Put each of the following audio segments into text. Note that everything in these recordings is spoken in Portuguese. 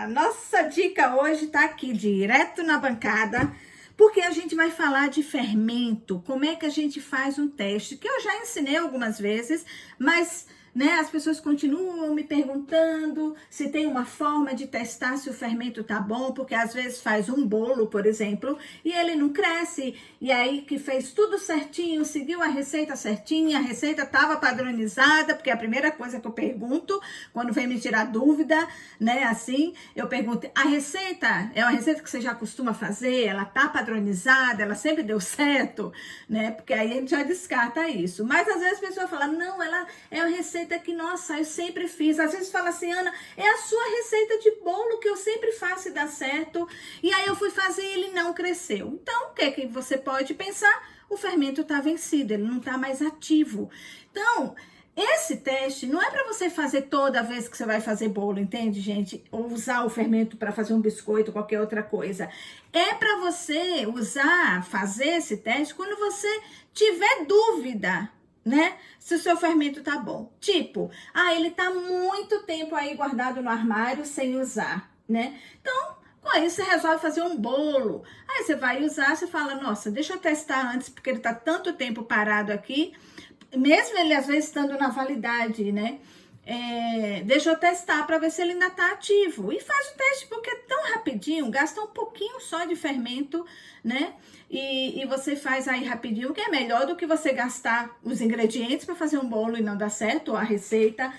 Nossa dica hoje tá aqui, direto na bancada, porque a gente vai falar de fermento, como é que a gente faz um teste, que eu já ensinei algumas vezes, mas as pessoas continuam me perguntando se tem uma forma de testar se o fermento tá bom, porque às vezes faz um bolo, por exemplo, e ele não cresce, e aí que fez tudo certinho, seguiu a receita certinha, a receita estava padronizada, porque é a primeira coisa que eu pergunto, quando vem me tirar dúvida, assim, eu pergunto, a receita é uma receita que você já costuma fazer, ela tá padronizada, ela sempre deu certo, porque aí a gente já descarta isso, mas às vezes a pessoa fala, não, ela é uma receita que, nossa, eu sempre fiz. Às vezes fala assim, Ana, é a sua receita de bolo que eu sempre faço e dá certo. E aí eu fui fazer e ele não cresceu. Então, o que você pode pensar? O fermento está vencido, ele não está mais ativo. Então, esse teste não é para você fazer toda vez que você vai fazer bolo, entende, gente? Ou usar o fermento para fazer um biscoito, qualquer outra coisa. É para você fazer esse teste quando você tiver dúvida, se o seu fermento tá bom. Tipo, ele tá muito tempo aí guardado no armário sem usar, Então, com isso você resolve fazer um bolo. Aí você vai usar, você fala, nossa, deixa eu testar antes, porque ele tá tanto tempo parado aqui, mesmo ele às vezes estando na validade, deixa eu testar para ver se ele ainda tá ativo. E faz o teste, porque é tão rapidinho, gasta um pouquinho só de fermento, E você faz aí rapidinho, que é melhor do que você gastar os ingredientes para fazer um bolo e não dar certo, ou a receita,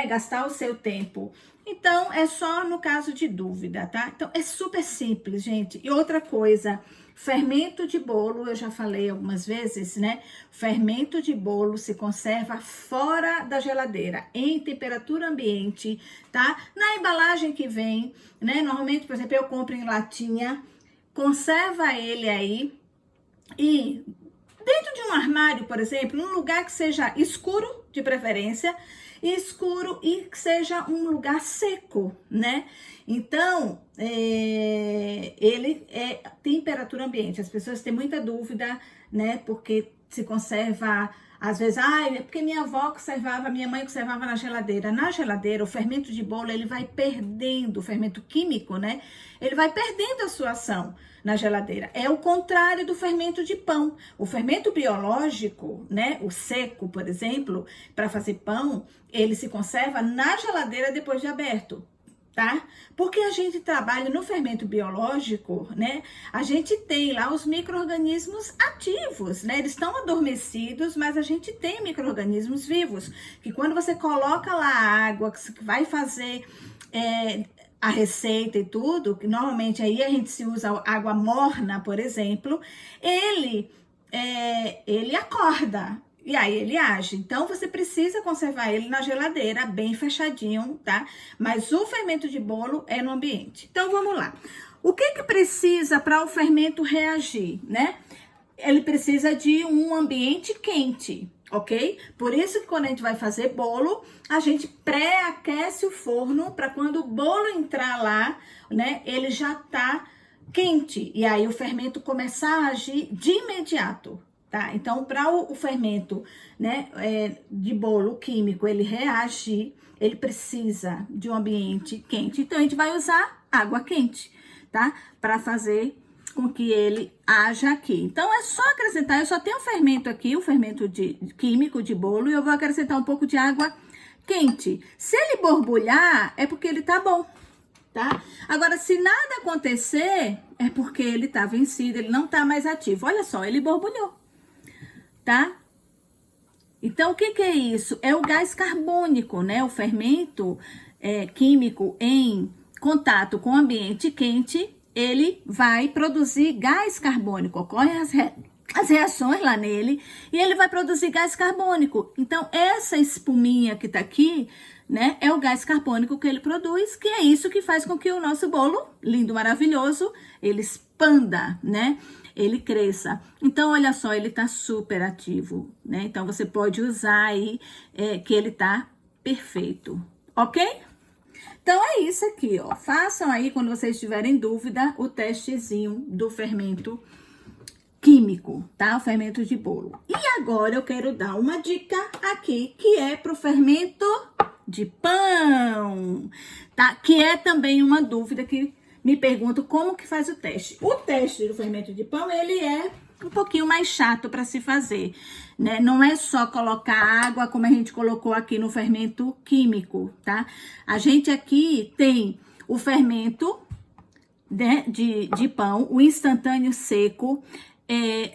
gastar o seu tempo. Então, é só no caso de dúvida, tá? Então, é super simples, gente. E outra coisa, fermento de bolo, eu já falei algumas vezes, Fermento de bolo se conserva fora da geladeira, em temperatura ambiente, tá? Na embalagem que vem, Normalmente, por exemplo, eu compro em latinha, conserva ele aí e dentro de um armário, por exemplo, num lugar que seja escuro, de preferência, escuro e que seja um lugar seco, Então, ele é temperatura ambiente. As pessoas têm muita dúvida, porque se conserva, às vezes, é porque minha avó conservava, minha mãe conservava na geladeira. Na geladeira, o fermento de bolo, ele vai perdendo, o fermento químico, Ele vai perdendo a sua ação na geladeira. É o contrário do fermento de pão. O fermento biológico, o seco, por exemplo, para fazer pão, ele se conserva na geladeira depois de aberto. Tá? Porque a gente trabalha no fermento biológico, A gente tem lá os micro-organismos ativos, Eles estão adormecidos, mas a gente tem micro-organismos vivos, que quando você coloca lá a água, que vai fazer a receita e tudo, que normalmente aí a gente se usa água morna, por exemplo, ele acorda. E aí ele age. Então, você precisa conservar ele na geladeira, bem fechadinho, tá? Mas o fermento de bolo é no ambiente. Então, vamos lá. O que precisa para o fermento reagir, Ele precisa de um ambiente quente, ok? Por isso que quando a gente vai fazer bolo, a gente pré-aquece o forno para quando o bolo entrar lá, ele já tá quente. E aí o fermento começar a agir de imediato. Tá? Então, para o fermento, de bolo químico, ele reagir, ele precisa de um ambiente quente. Então, a gente vai usar água quente, tá? Para fazer com que ele haja aqui. Então, é só acrescentar, eu só tenho o fermento aqui, o fermento químico de bolo, e eu vou acrescentar um pouco de água quente. Se ele borbulhar, é porque ele tá bom, tá? Agora, se nada acontecer, é porque ele tá vencido, ele não tá mais ativo. Olha só, ele borbulhou. Tá? Então, o que é isso? É o gás carbônico, O fermento químico em contato com o ambiente quente, ele vai produzir gás carbônico. Ocorrem as reações lá nele e ele vai produzir gás carbônico. Então, essa espuminha que tá aqui, é o gás carbônico que ele produz, que é isso que faz com que o nosso bolo, lindo, maravilhoso, ele expanda, ele cresça. Então, olha só, ele tá super ativo, Então, você pode usar aí que ele tá perfeito, ok? Então, é isso aqui, ó. Façam aí, quando vocês tiverem dúvida, o testezinho do fermento químico, tá? O fermento de bolo. E agora, eu quero dar uma dica aqui, que é pro fermento de pão, tá? Que é também uma dúvida que me pergunto como que faz o teste. O teste do fermento de pão, ele é um pouquinho mais chato para se fazer, né? Não é só colocar água como a gente colocou aqui no fermento químico, tá? A gente aqui tem o fermento de pão, o instantâneo seco,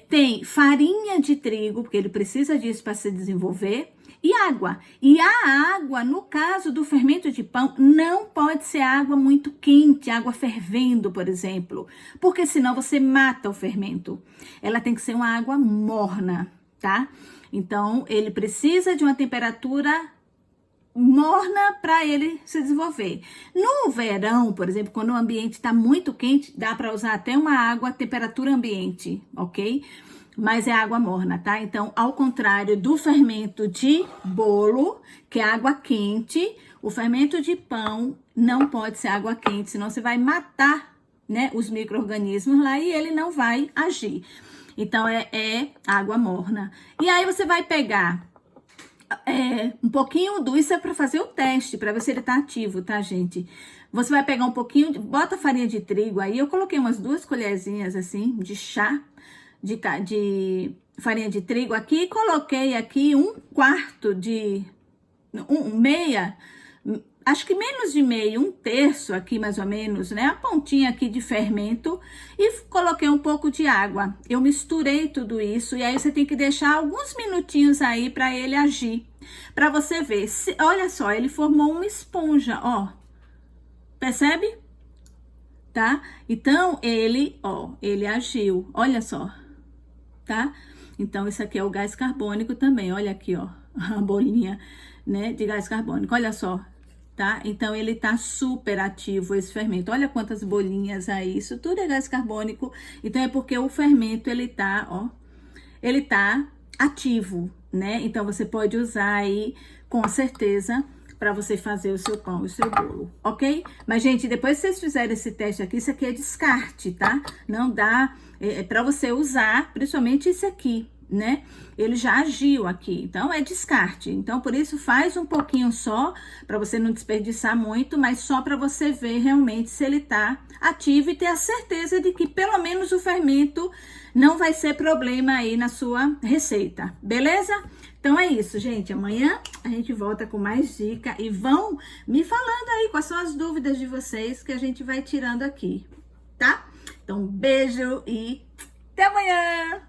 tem farinha de trigo, porque ele precisa disso para se desenvolver, e água. E a água, no caso do fermento de pão, não pode ser água muito quente, água fervendo, por exemplo, porque senão você mata o fermento. Ela tem que ser uma água morna, tá? Então, ele precisa de uma temperatura morna para ele se desenvolver. No verão, por exemplo, quando o ambiente está muito quente, dá para usar até uma água temperatura ambiente, ok? Mas é água morna, tá? Então, ao contrário do fermento de bolo, que é água quente, o fermento de pão não pode ser água quente, senão você vai matar, né, os micro-organismos lá e ele não vai agir. Então, é água morna. E aí, você vai pegar um pouquinho isso é para fazer o teste, para ver se ele tá ativo, tá, gente? Você vai pegar um pouquinho, bota farinha de trigo aí, eu coloquei umas 2 colherzinhas assim, de chá, de farinha de trigo aqui, coloquei aqui 1/4 meia, acho que menos de meio, 1/3 aqui mais ou menos, né? A pontinha aqui de fermento e coloquei um pouco de água. Eu misturei tudo isso e aí você tem que deixar alguns minutinhos aí para ele agir, para você ver. Olha só, ele formou uma esponja, ó. Percebe? Tá? Então, ele agiu, olha só, tá? Então, isso aqui é o gás carbônico também, olha aqui, ó, a bolinha, né, de gás carbônico, olha só, tá? Então, ele tá super ativo, esse fermento, olha quantas bolinhas aí, isso tudo é gás carbônico, então é porque o fermento, ele tá, ó, ele tá ativo, né? Então, você pode usar aí, com certeza, para você fazer o seu pão e o seu bolo, ok? Mas, gente, depois que vocês fizerem esse teste aqui, isso aqui é descarte, tá? Não dá para você usar, principalmente esse aqui, né? Ele já agiu aqui, então é descarte. Então, por isso, faz um pouquinho só, para você não desperdiçar muito, mas só para você ver realmente se ele tá ativo e ter a certeza de que pelo menos o fermento não vai ser problema aí na sua receita, beleza? Então é isso, gente. Amanhã a gente volta com mais dica e vão me falando aí quais são as dúvidas de vocês que a gente vai tirando aqui, tá? Então, beijo e até amanhã!